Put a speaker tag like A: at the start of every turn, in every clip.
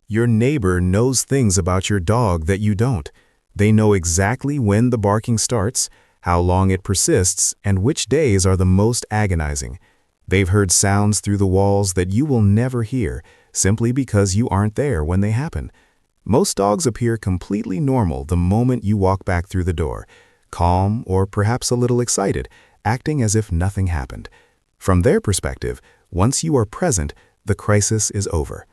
A: Your neighbor knows things about your dog that you don't. They know exactly when the barking starts, how long it persists, and which days are the most agonizing. They've heard sounds through the walls that you will never hear, simply because you aren't there when they happen. Most dogs appear completely normal the moment you walk back through the door, calm or perhaps a little excited, acting as if nothing happened. From their perspective, once you are present, the crisis is over.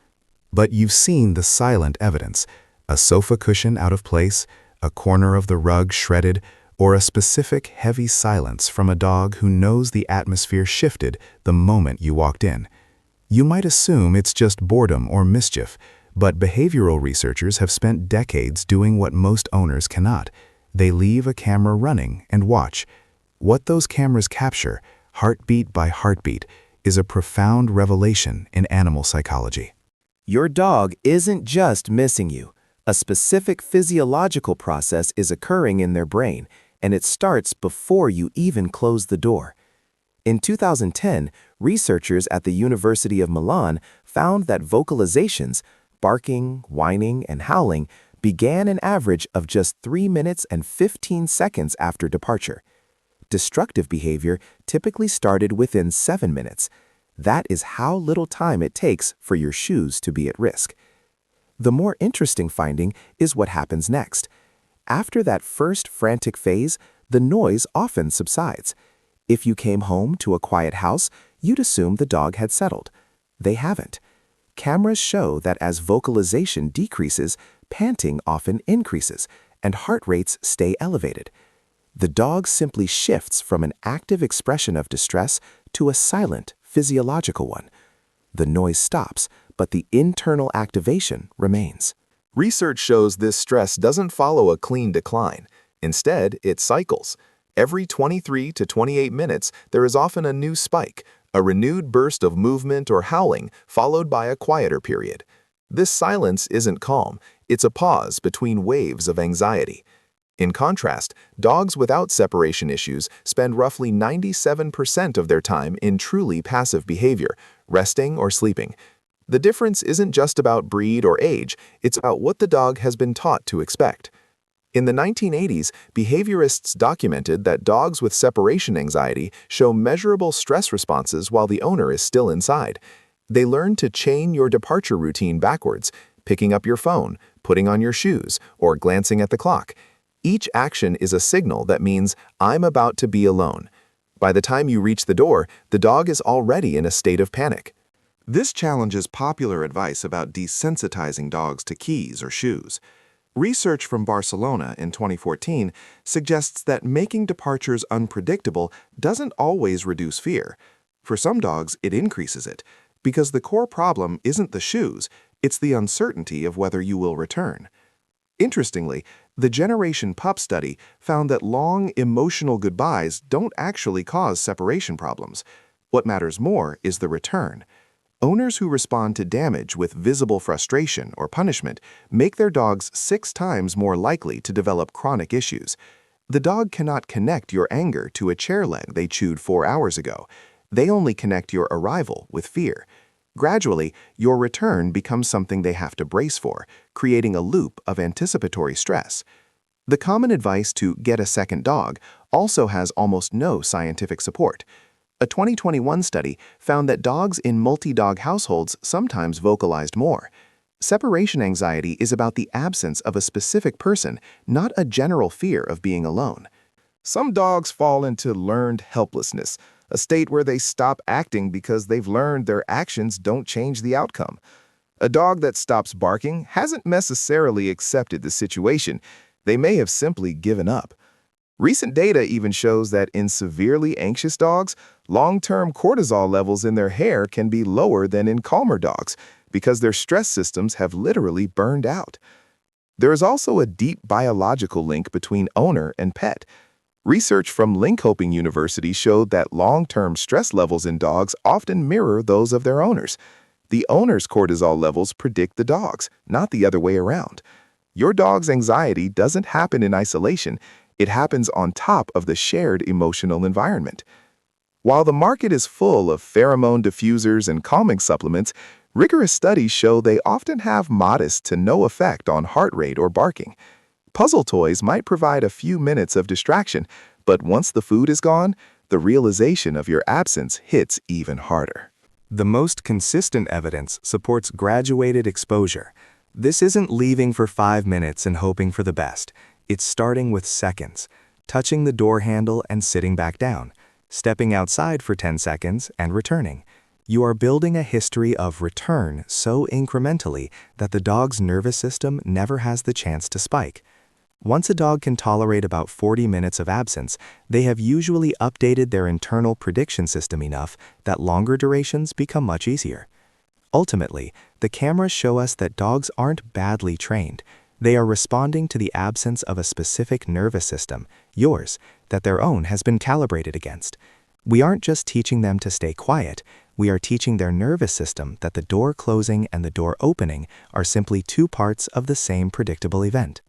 A: But you've seen the silent evidence: a sofa cushion out of place, a corner of the rug shredded, or a specific heavy silence from a dog who knows the atmosphere shifted the moment you walked in. You might assume it's just boredom or mischief, but behavioral researchers have spent decades doing what most owners cannot. They leave a camera running and watch. What those cameras capture, heartbeat by heartbeat, is a profound revelation in animal psychology.
B: Your dog isn't just missing you. A specific physiological process is occurring in their brain, and it starts before you even close the door. In 2010, researchers at the University of Milan found that vocalizations, barking, whining, and howling, began an average of just 3 minutes and 15 seconds after departure. Destructive behavior typically started within 7 minutes. That is how little time it takes for your shoes to be at risk. The more interesting finding is what happens next. After that first frantic phase, the noise often subsides. If you came home to a quiet house, you'd assume the dog had settled. They haven't. Cameras show that as vocalization decreases, panting often increases, and heart rates stay elevated. The dog simply shifts from an active expression of distress to a silent, physiological one. The noise stops, but the internal activation remains.
C: Research shows this stress doesn't follow a clean decline. Instead, it cycles. Every 23 to 28 minutes, there is often a new spike, a renewed burst of movement or howling, followed by a quieter period. This silence isn't calm, it's a pause between waves of anxiety. In contrast, dogs without separation issues spend roughly 97% of their time in truly passive behavior, resting or sleeping. The difference isn't just about breed or age, it's about what the dog has been taught to expect. In the 1980s, behaviorists documented that dogs with separation anxiety show measurable stress responses while the owner is still inside. They learn to chain your departure routine backwards, picking up your phone, putting on your shoes, or glancing at the clock. Each action is a signal that means, "I'm about to be alone." By the time you reach the door, the dog is already in a state of panic.
D: This challenges popular advice about desensitizing dogs to keys or shoes. Research from Barcelona in 2014 suggests that making departures unpredictable doesn't always reduce fear. For some dogs, it increases it, because the core problem isn't the shoes, it's the uncertainty of whether you will return. Interestingly, the Generation Pup study found that long, emotional goodbyes don't actually cause separation problems. What matters more is the return. Owners who respond to damage with visible frustration or punishment make their dogs 6 times more likely to develop chronic issues. The dog cannot connect your anger to a chair leg they chewed 4 hours ago. They only connect your arrival with fear. Gradually, your return becomes something they have to brace for, creating a loop of anticipatory stress. The common advice to get a second dog also has almost no scientific support. A 2021 study found that dogs in multi-dog households sometimes vocalized more. Separation anxiety is about the absence of a specific person, not a general fear of being alone.
C: Some dogs fall into learned helplessness, a state where they stop acting because they've learned their actions don't change the outcome. A dog that stops barking hasn't necessarily accepted the situation. They may have simply given up. Recent data even shows that in severely anxious dogs, long-term cortisol levels in their hair can be lower than in calmer dogs because their stress systems have literally burned out. There is also a deep biological link between owner and pet. Research from Linköping University showed that long-term stress levels in dogs often mirror those of their owners. The owner's cortisol levels predict the dog's, not the other way around. Your dog's anxiety doesn't happen in isolation. It happens on top of the shared emotional environment. While the market is full of pheromone diffusers and calming supplements, Rigorous studies show they often have modest to no effect on heart rate or barking. Puzzle toys might provide a few minutes of distraction, but once the food is gone, the realization of your absence hits even harder.
B: The most consistent evidence supports graduated exposure. This isn't leaving for 5 minutes and hoping for the best. It's starting with seconds, touching the door handle and sitting back down, stepping outside for 10 seconds and returning. You are building a history of return so incrementally that the dog's nervous system never has the chance to spike. Once a dog can tolerate about 40 minutes of absence, they have usually updated their internal prediction system enough that longer durations become much easier. Ultimately, the cameras show us that dogs aren't badly trained. They are responding to the absence of a specific nervous system, yours, that their own has been calibrated against. We aren't just teaching them to stay quiet, we are teaching their nervous system that the door closing and the door opening are simply two parts of the same predictable event.